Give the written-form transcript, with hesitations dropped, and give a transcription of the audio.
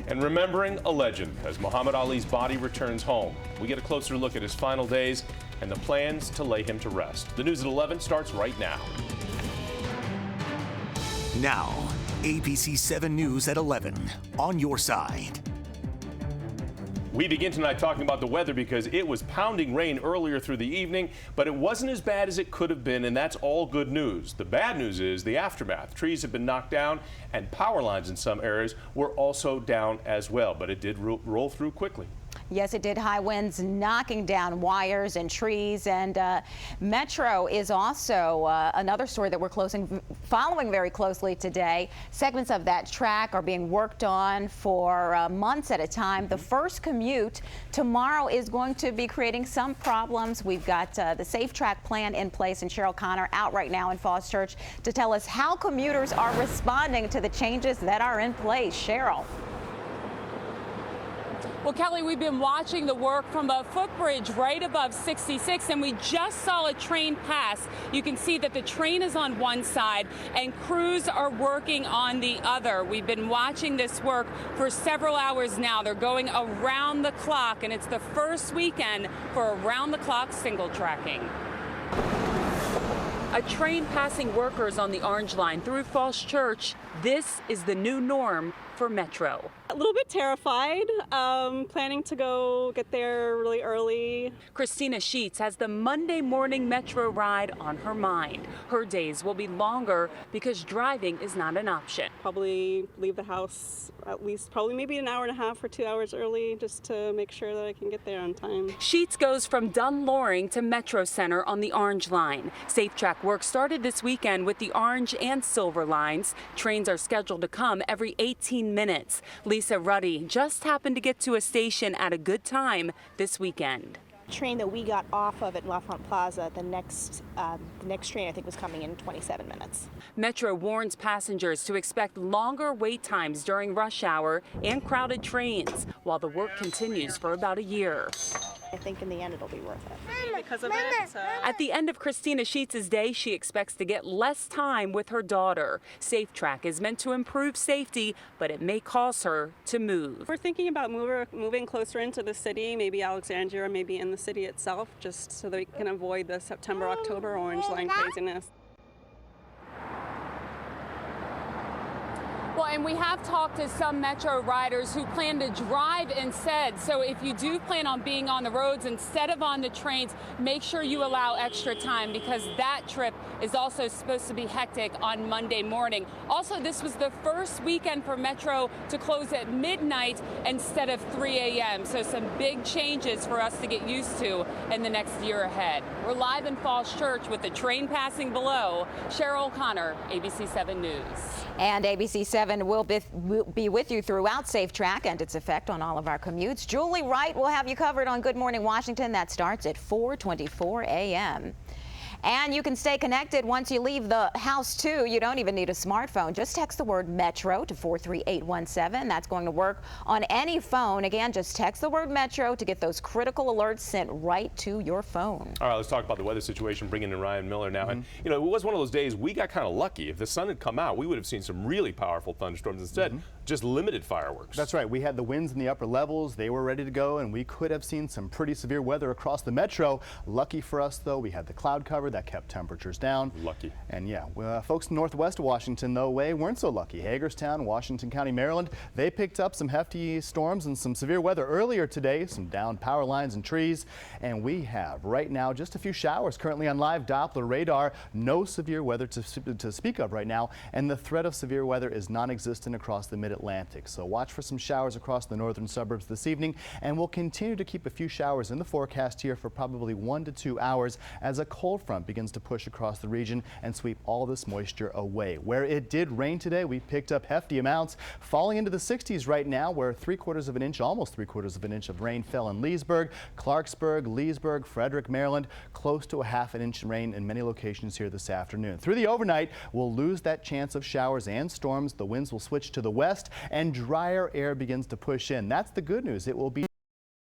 and remembering a legend as Muhammad Ali's body returns home. We get a closer look at his final days and the plans to lay him to rest. The news at 11 starts right now. Now, ABC 7 News at 11, on your side. We begin tonight talking about the weather because it was pounding rain earlier through the evening, but it wasn't as bad as it could have been, and that's all good news. The bad news is the aftermath. Trees have been knocked down, and power lines in some areas were also down as well, but it did roll through quickly. Yes, it did. High winds knocking down wires and trees. And Metro is also another story that we're following very closely today. Segments of that track are being worked on for months at a time. The first commute tomorrow is going to be creating some problems. We've got the Safe Track plan in place, and Cheryl Connor out right now in Falls Church to tell us how commuters are responding to the changes that are in place. Cheryl. Well, Kelly, we've been watching the work from a footbridge right above 66, and we just saw a train pass. You can see that the train is on one side and crews are working on the other. We've been watching this work for several hours now. They're going around the clock, and it's the first weekend for around-the-clock single tracking. A train passing workers on the Orange Line through Falls Church. This is the new norm for Metro. A little bit terrified, planning to go get there really early. Christina Sheets has the Monday morning Metro ride on her mind. Her days will be longer because driving is not an option. Probably leave the house at least maybe an hour and a half or 2 hours early just to make sure that I can get there on time. Sheets goes from Dunn-Loring to Metro Center on the Orange Line. Safe Track work started this weekend with the Orange and Silver lines. Trains are scheduled to come every 18 minutes. Lisa Ruddy just happened to get to a station at a good time this weekend. Train that we got off of at Lafont Plaza, the next train I think was coming in 27 minutes. Metro warns passengers to expect longer wait times during rush hour and crowded trains while the work continues for about a year. I think in the end it'll be worth it. Because of it. At the end of Christina Sheets' day, she expects to get less time with her daughter. Safe Track is meant to improve safety, but it may cause her to move. We're thinking about moving closer into the city, maybe Alexandria, or maybe in the city itself, just so that we can avoid the September-October Orange Line craziness. Well, and we have talked to some Metro riders who plan to drive instead. So if you do plan on being on the roads instead of on the trains, make sure you allow extra time because that trip is also supposed to be hectic on Monday morning. Also, this was the first weekend for Metro to close at midnight instead of 3 a.m. So some big changes for us to get used to in the next year ahead. We're live in Falls Church with the train passing below. Cheryl Connor, ABC 7 News. And ABC 7 will be with you throughout Safe Track and its effect on all of our commutes. Julie Wright will have you covered on Good Morning Washington. That starts at 4:24 a.m. And you can stay connected once you leave the house, too. You don't even need a smartphone. Just text the word Metro to 43817. That's going to work on any phone. Again, just text the word Metro to get those critical alerts sent right to your phone. All right, let's talk about the weather situation, bringing in Ryan Miller now. And, you know, it was one of those days we got kind of lucky. If the sun had come out, we would have seen some really powerful thunderstorms. Instead, just limited fireworks. That's right. We had the winds in the upper levels. They were ready to go, and we could have seen some pretty severe weather across the metro. Lucky for us, though, we had the cloud cover that kept temperatures down. Lucky. And yeah, folks northwest of Washington, though, weren't so lucky. Hagerstown, Washington County, Maryland, they picked up some hefty storms and some severe weather earlier today, some downed power lines and trees. And we have right now just a few showers currently on live Doppler radar. No severe weather to speak of right now, and the threat of severe weather is non-existent across the mid-Atlantic. So watch for some showers across the northern suburbs this evening, and we'll continue to keep a few showers in the forecast here for probably 1 to 2 hours as a cold front begins to push across the region and sweep all this moisture away. Where it did rain today, we picked up hefty amounts, falling into the 60s right now, where almost 3/4 of an inch of rain fell in Leesburg, Clarksburg, Leesburg, Frederick, Maryland, close to a 1/2 inch rain in many locations here this afternoon. Through the overnight, we'll lose that chance of showers and storms. The winds will switch to the west and drier air begins to push in. That's the good news. It will be